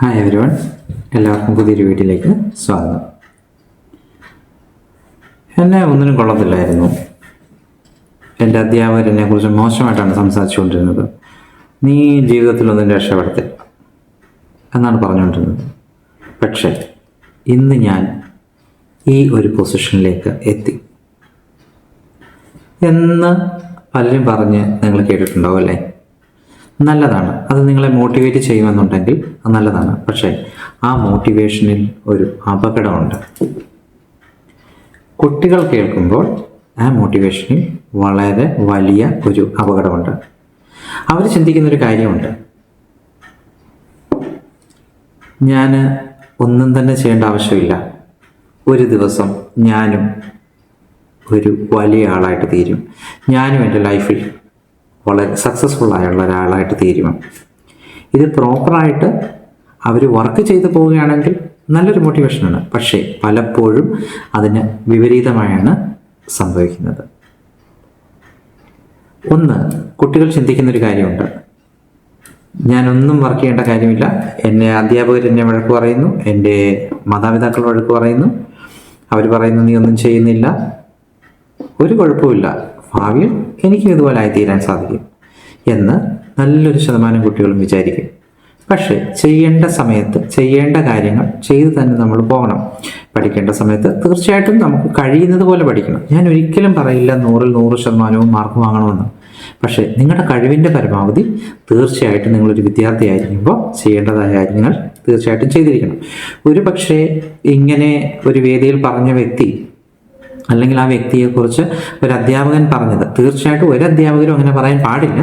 Hi everyone, എല്ലാവർക്കും പുതിയൊരു വീട്ടിലേക്ക് സ്വാഗതം. എന്നെ ഒന്നിനും കൊള്ളത്തില്ലായിരുന്നു. എൻ്റെ അധ്യാപകർ എന്നെക്കുറിച്ച് മോശമായിട്ടാണ് സംസാരിച്ചുകൊണ്ടിരുന്നത്. നീ ജീവിതത്തിലൊന്നും രക്ഷപ്പെടത്തില്ല എന്നാണ് പറഞ്ഞുകൊണ്ടിരുന്നത്. പക്ഷേ ഇന്ന് ഞാൻ ഈ ഒരു പൊസിഷനിലേക്ക് എത്തി എന്ന് പലരും പറഞ്ഞ് നിങ്ങൾ കേട്ടിട്ടുണ്ടാവും അല്ലേ? നല്ലതാണ്, അത് നിങ്ങളെ മോട്ടിവേറ്റ് ചെയ്യുമെന്നുണ്ടെങ്കിൽ അത് നല്ലതാണ്. പക്ഷേ ആ മോട്ടിവേഷനിൽ ഒരു അപകടമുണ്ട്. കുട്ടികൾ കേൾക്കുമ്പോൾ ആ മോട്ടിവേഷനിൽ വളരെ വലിയ ഒരു അപകടമുണ്ട്. അവർ ചിന്തിക്കുന്നൊരു കാര്യമുണ്ട്, ഞാൻ ഒന്നും തന്നെ ചെയ്യേണ്ട ആവശ്യമില്ല, ഒരു ദിവസം ഞാനും ഒരു വലിയ ആളായിട്ട് തീരും, ഞാനും എൻ്റെ ലൈഫിൽ വളരെ സക്സസ്ഫുൾ ആയുള്ള ഒരാളായിട്ട് തീരും. ഇത് പ്രോപ്പറായിട്ട് അവർ വർക്ക് ചെയ്തു പോവുകയാണെങ്കിൽ നല്ലൊരു മോട്ടിവേഷനാണ്. പക്ഷേ പലപ്പോഴും അതിന് വിപരീതമായാണ് സംഭവിക്കുന്നത്. ഒന്ന്, കുട്ടികൾ ചിന്തിക്കുന്നൊരു കാര്യമുണ്ട്, ഞാനൊന്നും വർക്ക് ചെയ്യേണ്ട കാര്യമില്ല, എന്നെ അധ്യാപകർ എന്നെ വഴക്ക് പറയുന്നു, എൻ്റെ മാതാപിതാക്കൾ വഴക്ക് പറയുന്നു, അവർ പറയുന്നു നീ ഒന്നും ചെയ്യുന്നില്ല, ഒരു കുഴപ്പമില്ല, ഭാവിയിൽ എനിക്കും ഇതുപോലെ ആയിത്തീരാൻ സാധിക്കും എന്ന് നല്ലൊരു ശതമാനം കുട്ടികളും വിചാരിക്കും. പക്ഷേ ചെയ്യേണ്ട സമയത്ത് ചെയ്യേണ്ട കാര്യങ്ങൾ ചെയ്ത് തന്നെ നമ്മൾ പോകണം. പഠിക്കേണ്ട സമയത്ത് തീർച്ചയായിട്ടും നമുക്ക് കഴിയുന്നത് പോലെ പഠിക്കണം. ഞാൻ ഒരിക്കലും പറയില്ല 100% മാർക്ക് വാങ്ങണമെന്ന്. പക്ഷേ നിങ്ങളുടെ കഴിവിൻ്റെ പരമാവധി തീർച്ചയായിട്ടും നിങ്ങളൊരു വിദ്യാർത്ഥിയായിരിക്കുമ്പോൾ ചെയ്യേണ്ടതായ കാര്യങ്ങൾ തീർച്ചയായിട്ടും ചെയ്തിരിക്കണം. ഒരു പക്ഷേ ഇങ്ങനെ ഒരു വേദിയിൽ പറഞ്ഞ വ്യക്തി അല്ലെങ്കിൽ ആ വ്യക്തിയെക്കുറിച്ച് ഒരു അധ്യാപകൻ പറഞ്ഞത്, തീർച്ചയായിട്ടും ഒരു അധ്യാപകരും അങ്ങനെ പറയാൻ പാടില്ല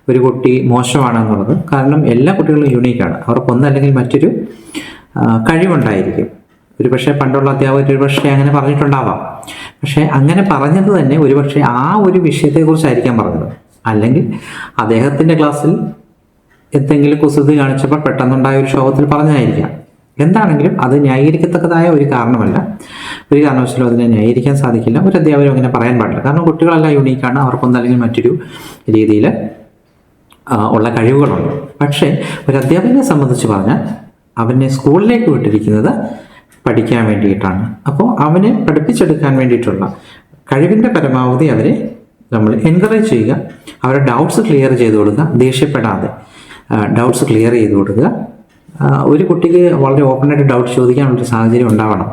ഒരു കുട്ടി മോശമാണെന്നുള്ളത്. കാരണം എല്ലാ കുട്ടികളും യൂണീക്കാണ്, അവർക്കൊന്നല്ലെങ്കിൽ മറ്റൊരു കഴിവുണ്ടായിരിക്കും. ഒരു പക്ഷേ പണ്ടുള്ള അധ്യാപകർ ഒരു പക്ഷേ അങ്ങനെ പറഞ്ഞിട്ടുണ്ടാവാം. പക്ഷേ അങ്ങനെ പറഞ്ഞത് തന്നെ ഒരു പക്ഷേ ആ ഒരു വിഷയത്തെക്കുറിച്ചായിരിക്കാം പറഞ്ഞത്. അല്ലെങ്കിൽ അദ്ദേഹത്തിൻ്റെ ക്ലാസ്സിൽ എന്തെങ്കിലും കുസൃതി കാണിച്ചപ്പോൾ പെട്ടെന്നുണ്ടായ ഒരു ശോകത്തിൽ പറഞ്ഞതായിരിക്കാം. എന്താണെങ്കിലും അത് ന്യായീകരിക്കത്തക്കതായ ഒരു കാരണമല്ല. ഒരു കാരണവശാലും അതിനെ ന്യായീകരിക്കാൻ സാധിക്കില്ല. ഒരു അധ്യാപകരും അങ്ങനെ പറയാൻ പാടില്ല. കാരണം കുട്ടികളെല്ലാം യൂണീക്കാണ്, അവർക്കൊന്നല്ലെങ്കിൽ മറ്റൊരു രീതിയിൽ ഉള്ള കഴിവുകളുണ്ട്. പക്ഷേ ഒരു അധ്യാപകനെ സംബന്ധിച്ച് പറഞ്ഞാൽ അവനെ സ്കൂളിലേക്ക് വിട്ടിരിക്കുന്നത് പഠിക്കാൻ വേണ്ടിയിട്ടാണ്. അപ്പോൾ അവനെ പഠിപ്പിച്ചെടുക്കാൻ വേണ്ടിയിട്ടുള്ള കഴിവിൻ്റെ പരമാവധി അവരെ നമ്മൾ എൻകറേജ് ചെയ്യുക, അവരുടെ ഡൗട്ട്സ് ക്ലിയർ ചെയ്ത് കൊടുക്കുക, ദേഷ്യപ്പെടാതെ ഡൗട്ട്സ് ക്ലിയർ ചെയ്ത് കൊടുക്കുക. ഒരു കുട്ടിക്ക് വളരെ ഓപ്പണായിട്ട് ഡൗട്ട് ചോദിക്കാനുള്ളൊരു സാഹചര്യം ഉണ്ടാവണം.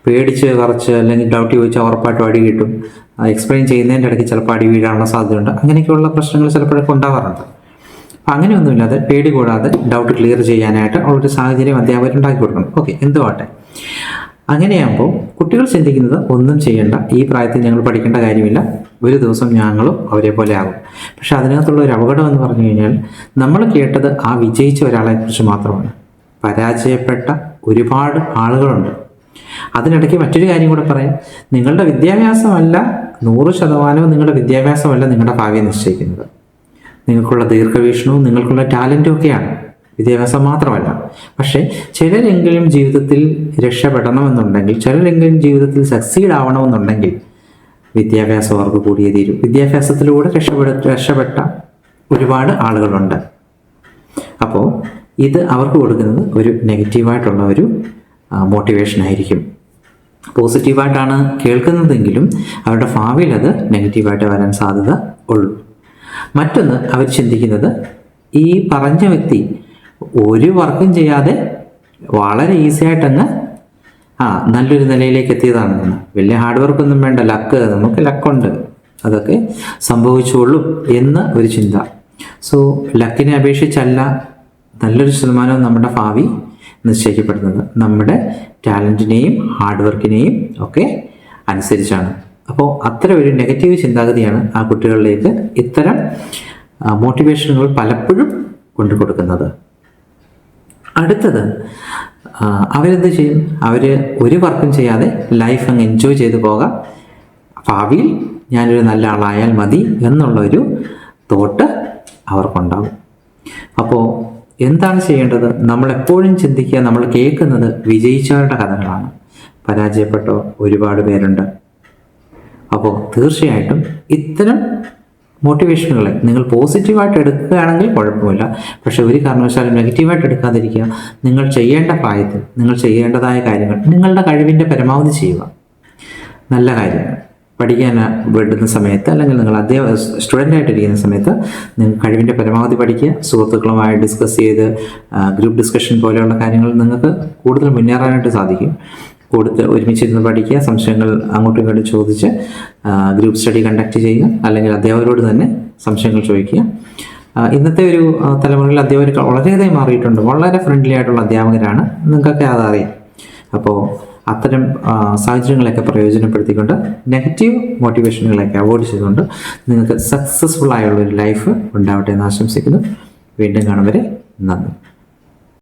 പേടിച്ച് കുറച്ച് അല്ലെങ്കിൽ ഡൗട്ട് ചോദിച്ചാൽ ഉറപ്പായിട്ടും അടി കിട്ടും. എക്സ്പ്ലെയിൻ ചെയ്യുന്നതിൻ്റെ ഇടയ്ക്ക് ചിലപ്പോൾ അടി വീഴാനുള്ള സാധ്യതയുണ്ട്. അങ്ങനെയൊക്കെയുള്ള പ്രശ്നങ്ങൾ ചിലപ്പോഴൊക്കെ ഉണ്ടാവാറുണ്ട്. അപ്പം അങ്ങനെയൊന്നുമില്ലാതെ പേടി കൂടാതെ ഡൗട്ട് ക്ലിയർ ചെയ്യാനായിട്ട് ഉള്ളൊരു സാഹചര്യം അധ്യാപകർ ഉണ്ടാക്കി കൊടുക്കണം. ഓക്കെ, എന്തുവാട്ടെ. അങ്ങനെയാകുമ്പോൾ കുട്ടികൾ ചിന്തിക്കുന്നത് ഒന്നും ചെയ്യേണ്ട, ഈ പ്രായത്തിൽ ഞങ്ങൾ പഠിക്കേണ്ട കാര്യമില്ല, ഒരു ദിവസം ഞങ്ങളും അവരെ പോലെ ആകും. പക്ഷെ അതിനകത്തുള്ള ഒരു അപകടം എന്ന് പറഞ്ഞു കഴിഞ്ഞാൽ നമ്മൾ കേട്ടത് ആ വിജയിച്ച ഒരാളെ കുറിച്ച് മാത്രമാണ്. പരാജയപ്പെട്ട ഒരുപാട് ആളുകളുണ്ട്. അതിനിടയ്ക്ക് മറ്റൊരു കാര്യം കൂടെ പറയാം, നിങ്ങളുടെ വിദ്യാഭ്യാസമല്ല 100% നിങ്ങളുടെ വിദ്യാഭ്യാസമല്ല നിങ്ങളുടെ ഭാവിയെ നിശ്ചയിക്കുന്നത്. നിങ്ങൾക്കുള്ള ദീർഘവീക്ഷണവും നിങ്ങൾക്കുള്ള ടാലൻറ്റും ഒക്കെയാണ്, വിദ്യാഭ്യാസം മാത്രമല്ല. പക്ഷേ ചിലരെങ്കിലും ജീവിതത്തിൽ രക്ഷപ്പെടണമെന്നുണ്ടെങ്കിൽ, ചിലരെങ്കിലും ജീവിതത്തിൽ സക്സീഡ് ആവണമെന്നുണ്ടെങ്കിൽ വിദ്യാഭ്യാസം അവർക്ക് കൂടിയേ തീരും. വിദ്യാഭ്യാസത്തിലൂടെ രക്ഷപ്പെട്ട ഒരുപാട് ആളുകളുണ്ട്. അപ്പോൾ ഇത് അവർക്ക് കൊടുക്കുന്നത് ഒരു നെഗറ്റീവായിട്ടുള്ള ഒരു മോട്ടിവേഷൻ ആയിരിക്കും. പോസിറ്റീവായിട്ടാണ് കേൾക്കുന്നതെങ്കിലും അവരുടെ ഭാവിയിൽ അത് നെഗറ്റീവായിട്ട് വരാൻ സാധ്യത ഉള്ളൂ. മറ്റൊന്ന്, അവർ ചിന്തിക്കുന്നത് ഈ പറഞ്ഞ വ്യക്തി ഒരു വർക്കും ചെയ്യാതെ വളരെ ഈസി ആയിട്ടങ്ങ് നല്ലൊരു നിലയിലേക്ക് എത്തിയതാണെന്ന്. വലിയ ഹാർഡ് വർക്കൊന്നും വേണ്ട, ലക്ക്, നമുക്ക് ലക്കുണ്ട്, അതൊക്കെ സംഭവിച്ചോളും എന്ന് ഒരു ചിന്ത. സോ ലക്കിനെ അപേക്ഷിച്ചല്ല നല്ലൊരു ശതമാനവും നമ്മുടെ ഭാവി നിശ്ചയിക്കപ്പെടുന്നത് നമ്മുടെ ടാലൻറ്റിനെയും ഹാർഡ് വർക്കിനെയും ഒക്കെ അനുസരിച്ചാണ്. അപ്പോൾ അത്ര ഒരു നെഗറ്റീവ് ചിന്താഗതിയാണ് ആ കുട്ടികളിലേക്ക് ഇത്തരം മോട്ടിവേഷനുകൾ പലപ്പോഴും കൊണ്ടു കൊടുക്കുന്നത്. അടുത്തത്, അവരെന്ത് ചെയ്യും? അവർ ഒരു വർക്കും ചെയ്യാതെ ലൈഫ് അങ്ങ് എൻജോയ് ചെയ്ത് പോകാം, ഭാവിയിൽ ഞാനൊരു നല്ല ആളായാൽ മതി എന്നുള്ളൊരു തോട്ട് അവർക്കുണ്ടാകും. അപ്പോൾ എന്താണ് ചെയ്യേണ്ടത്? നമ്മളെപ്പോഴും ചിന്തിക്കുക, നമ്മൾ കേൾക്കുന്നത് വിജയിച്ചവരുടെ കഥകളാണ്, പരാജയപ്പെട്ട ഒരുപാട് പേരുണ്ട്. അപ്പോൾ തീർച്ചയായിട്ടും ഇത്തരം മോട്ടിവേഷനുകളെ നിങ്ങൾ പോസിറ്റീവായിട്ട് എടുക്കുകയാണെങ്കിൽ കുഴപ്പമില്ല. പക്ഷെ ഒരു കാരണവശാലും നെഗറ്റീവായിട്ട് എടുക്കാതിരിക്കുക. നിങ്ങൾ ചെയ്യേണ്ട പ്രായത്തിൽ നിങ്ങൾ ചെയ്യേണ്ടതായ കാര്യങ്ങൾ നിങ്ങളുടെ കഴിവിൻ്റെ പരമാവധി ചെയ്യുക. നല്ല കാര്യങ്ങൾ പഠിക്കാൻ വിടുന്ന സമയത്ത്, അല്ലെങ്കിൽ നിങ്ങൾ സ്റ്റുഡൻ്റായിട്ടിരിക്കുന്ന സമയത്ത് നിങ്ങൾ കഴിവിൻ്റെ പരമാവധി പഠിക്കുക. സുഹൃത്തുക്കളുമായി ഡിസ്കസ് ചെയ്ത് ഗ്രൂപ്പ് ഡിസ്കഷൻ പോലെയുള്ള കാര്യങ്ങൾ നിങ്ങൾക്ക് കൂടുതൽ മുന്നേറാനായിട്ട് സാധിക്കും. കൂടുതൽ ഒരുമിച്ചിരുന്ന് പഠിക്കുക, സംശയങ്ങൾ അങ്ങോട്ടും ഇങ്ങോട്ടും ചോദിച്ച് ഗ്രൂപ്പ് സ്റ്റഡി കണ്ടക്ട് ചെയ്യുക, അല്ലെങ്കിൽ അധ്യാപകരോട് തന്നെ സംശയങ്ങൾ ചോദിക്കുക. ഇന്നത്തെ ഒരു തലമുറയിൽ അധ്യാപകർ വളരെയധികം മാറിയിട്ടുണ്ട്. വളരെ ഫ്രണ്ട്ലി ആയിട്ടുള്ള അധ്യാപകരാണ്, നിങ്ങൾക്കൊക്കെ അതറിയാം. അപ്പോൾ അത്തരം സാഹചര്യങ്ങളൊക്കെ പ്രയോജനപ്പെടുത്തിക്കൊണ്ട് നെഗറ്റീവ് മോട്ടിവേഷനുകളൊക്കെ അവോയ്ഡ് ചെയ്തുകൊണ്ട് നിങ്ങൾക്ക് സക്സസ്ഫുൾ ആയുള്ള ഒരു ലൈഫ് ഉണ്ടാവട്ടെ എന്ന് ആശംസിക്കുന്നു. വീണ്ടും കാണും വരെ നന്ദി.